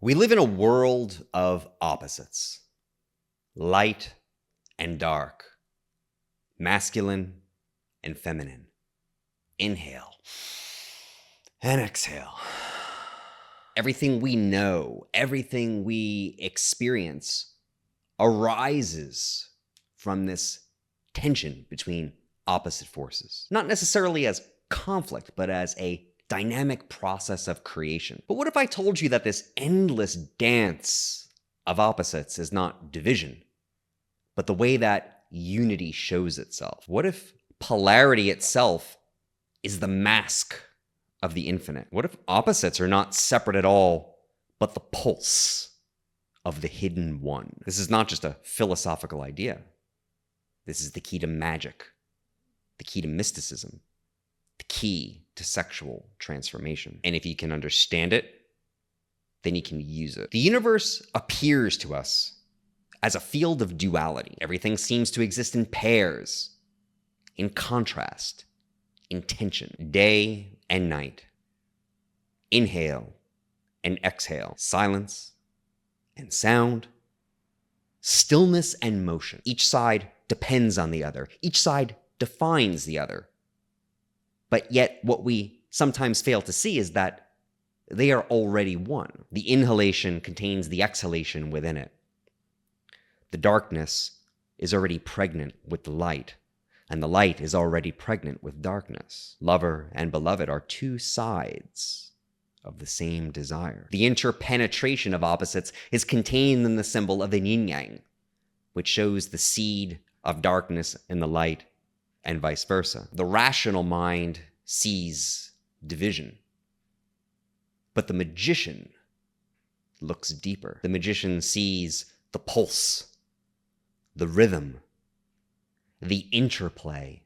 We live in a world of opposites, light and dark, masculine and feminine. Inhale and exhale. Everything we know, everything we experience arises from this tension between opposite forces. Not necessarily as conflict, but as a dynamic process of creation. But what if I told you that this endless dance of opposites is not division, but the way that unity shows itself? What if polarity itself is the mask of the infinite? What if opposites are not separate at all, but the pulse of the hidden one? This is not just a philosophical idea. This is the key to magic, the key to mysticism, the key to sexual transformation. And if you can understand it, then you can use it. The universe appears to us as a field of duality. Everything seems to exist in pairs, in contrast, in tension, day and night. Inhale and exhale, silence and sound, stillness and motion. Each side depends on the other. Each side defines the other. But yet what we sometimes fail to see is that they are already one. The inhalation contains the exhalation within it. The darkness is already pregnant with the light, and the light is already pregnant with darkness. Lover and beloved are two sides of the same desire. The interpenetration of opposites is contained in the symbol of the yin-yang, which shows the seed of darkness in the light, and vice versa. The rational mind sees division, but the magician looks deeper. The magician sees the pulse, the rhythm, the interplay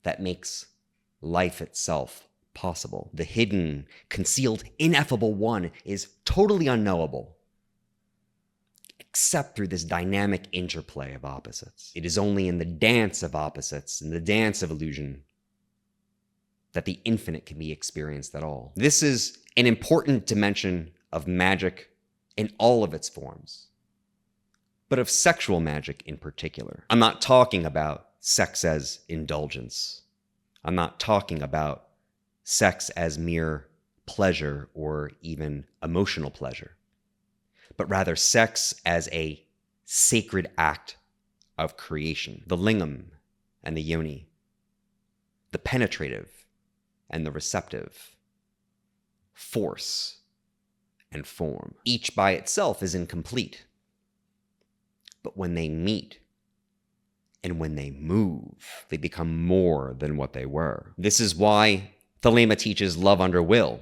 that makes life itself possible. The hidden, concealed, ineffable one is totally unknowable, except through this dynamic interplay of opposites. It is only in the dance of opposites, in the dance of illusion, that the infinite can be experienced at all. This is an important dimension of magic in all of its forms, but of sexual magic in particular. I'm not talking about sex as indulgence. I'm not talking about sex as mere pleasure or even emotional pleasure, but rather sex as a sacred act of creation. The lingam and the yoni, the penetrative and the receptive, force and form. Each by itself is incomplete, but when they meet and when they move, they become more than what they were. This is why Thelema teaches love under will.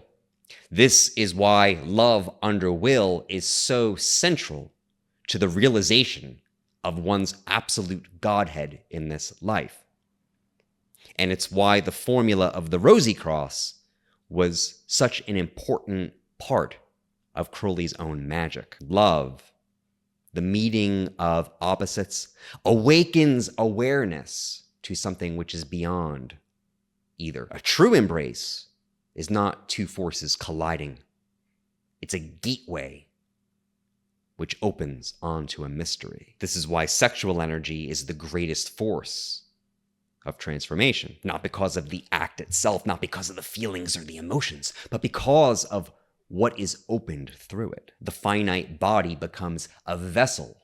This is why love under will is so central to the realization of one's absolute godhead in this life. And it's why the formula of the Rosy Cross was such an important part of Crowley's own magic. Love, the meeting of opposites, awakens awareness to something which is beyond either. A true embrace is not two forces colliding. It's a gateway which opens onto a mystery. This is why sexual energy is the greatest force of transformation. Not because of the act itself, not because of the feelings or the emotions, but because of what is opened through it. The finite body becomes a vessel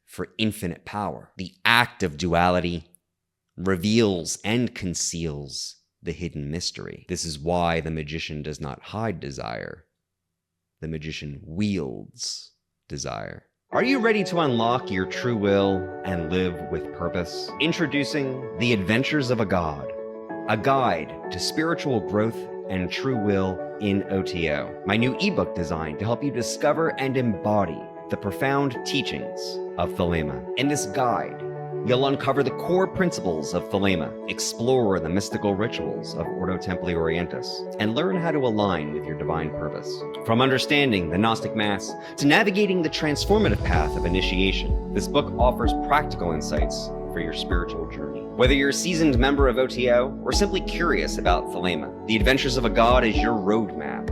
for infinite power. The act of duality reveals and conceals the hidden mystery. This is why the magician does not hide desire. The magician wields desire. Are you ready to unlock your true will and live with purpose? Introducing The Adventures of a God, a guide to spiritual growth and true will in OTO. My new ebook designed to help you discover and embody the profound teachings of Thelema. In this guide, you'll uncover the core principles of Thelema, explore the mystical rituals of Ordo Templi Orientis, and learn how to align with your divine purpose. From understanding the Gnostic Mass to navigating the transformative path of initiation, this book offers practical insights for your spiritual journey. Whether you're a seasoned member of OTO or simply curious about Thelema, The Adventures of a God is your roadmap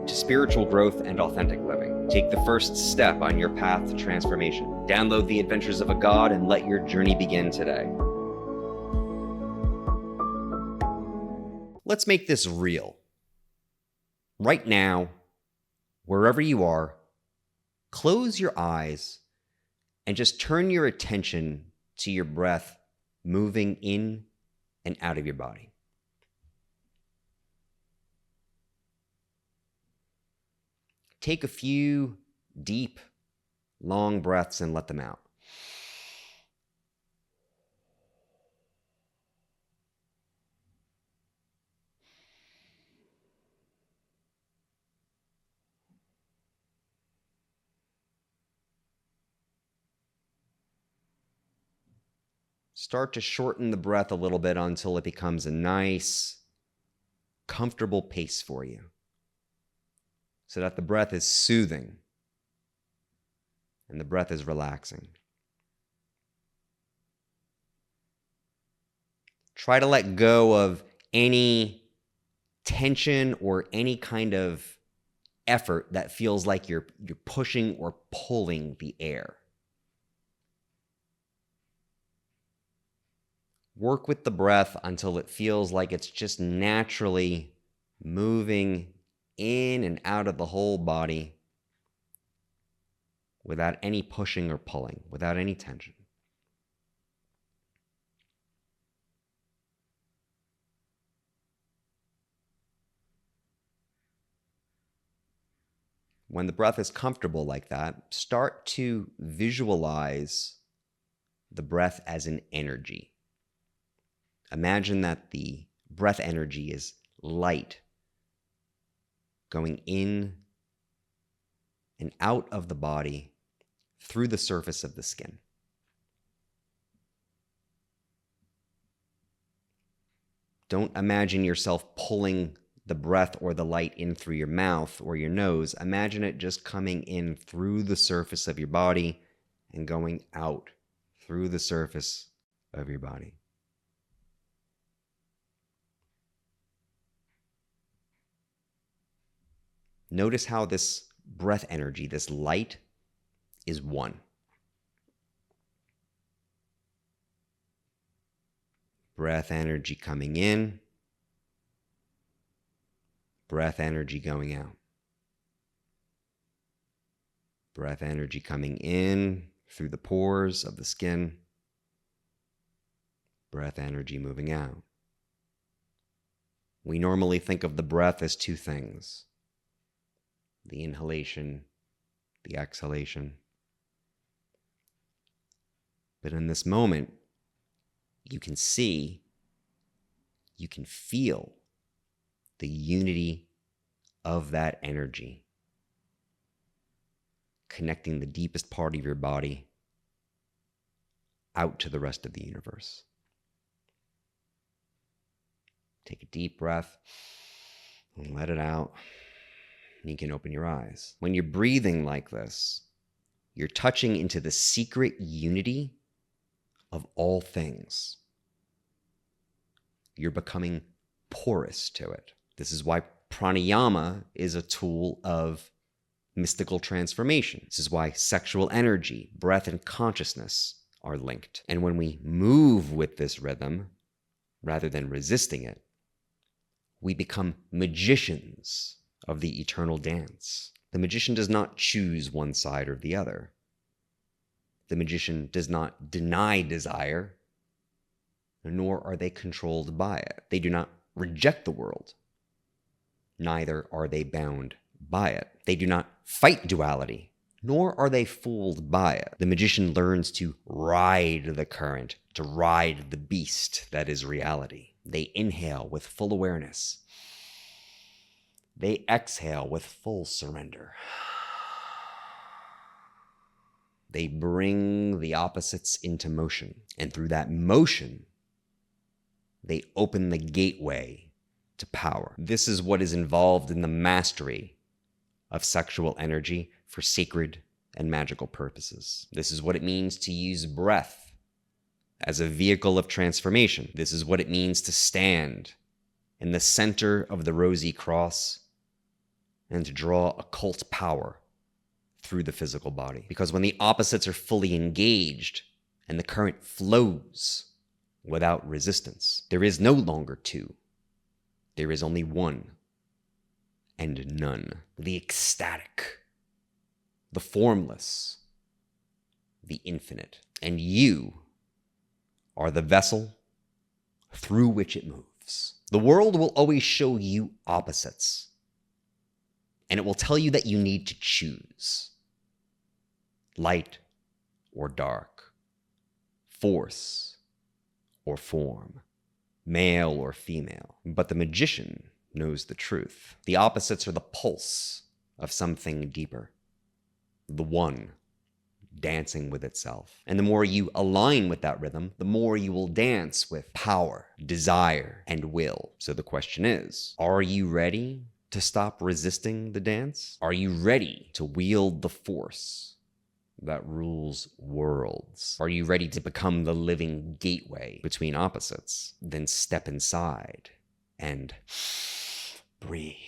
to spiritual growth and authentic living. Take the first step on your path to transformation. Download The Adventures of a God and let your journey begin today. Let's make this real. Right now, wherever you are, close your eyes and just turn your attention to your breath moving in and out of your body. Take a few deep, long breaths and let them out. Start to shorten the breath a little bit until it becomes a nice, comfortable pace for you, so that the breath is soothing and the breath is relaxing. Try to let go of any tension or any kind of effort that feels like you're pushing or pulling the air. Work with the breath until it feels like it's just naturally moving in and out of the whole body without any pushing or pulling, without any tension. When the breath is comfortable like that, start to visualize the breath as an energy. Imagine that the breath energy is light, going in and out of the body through the surface of the skin. Don't imagine yourself pulling the breath or the light in through your mouth or your nose. Imagine it just coming in through the surface of your body and going out through the surface of your body. Notice how this breath energy, this light, is one. Breath energy coming in, breath energy going out. Breath energy coming in through the pores of the skin, breath energy moving out. We normally think of the breath as two things: the inhalation, the exhalation. But in this moment, you can see, you can feel the unity of that energy, connecting the deepest part of your body out to the rest of the universe. Take a deep breath and let it out. You can open your eyes. When you're breathing like this, you're touching into the secret unity of all things. You're becoming porous to it. This is why pranayama is a tool of mystical transformation. This is why sexual energy, breath, and consciousness are linked. And when we move with this rhythm, rather than resisting it, we become magicians of the eternal dance. The magician does not choose one side or the other. The magician does not deny desire, nor are they controlled by it. They do not reject the world. Neither are they bound by it. They do not fight duality, nor are they fooled by it. The magician learns to ride the current, to ride the beast that is reality. They inhale with full awareness. They exhale with full surrender. They bring the opposites into motion. And through that motion, they open the gateway to power. This is what is involved in the mastery of sexual energy for sacred and magical purposes. This is what it means to use breath as a vehicle of transformation. This is what it means to stand in the center of the rosy cross and to draw occult power through the physical body. Because when the opposites are fully engaged and the current flows without resistance, there is no longer two. There is only one and none. The ecstatic, the formless, the infinite. And you are the vessel through which it moves. The world will always show you opposites, and it will tell you that you need to choose light or dark, force or form, male or female. But the magician knows the truth. The opposites are the pulse of something deeper, the one dancing with itself. And the more you align with that rhythm, the more you will dance with power, desire, and will. So the question is, are you ready to stop resisting the dance? Are you ready to wield the force that rules worlds? Are you ready to become the living gateway between opposites? Then step inside and breathe.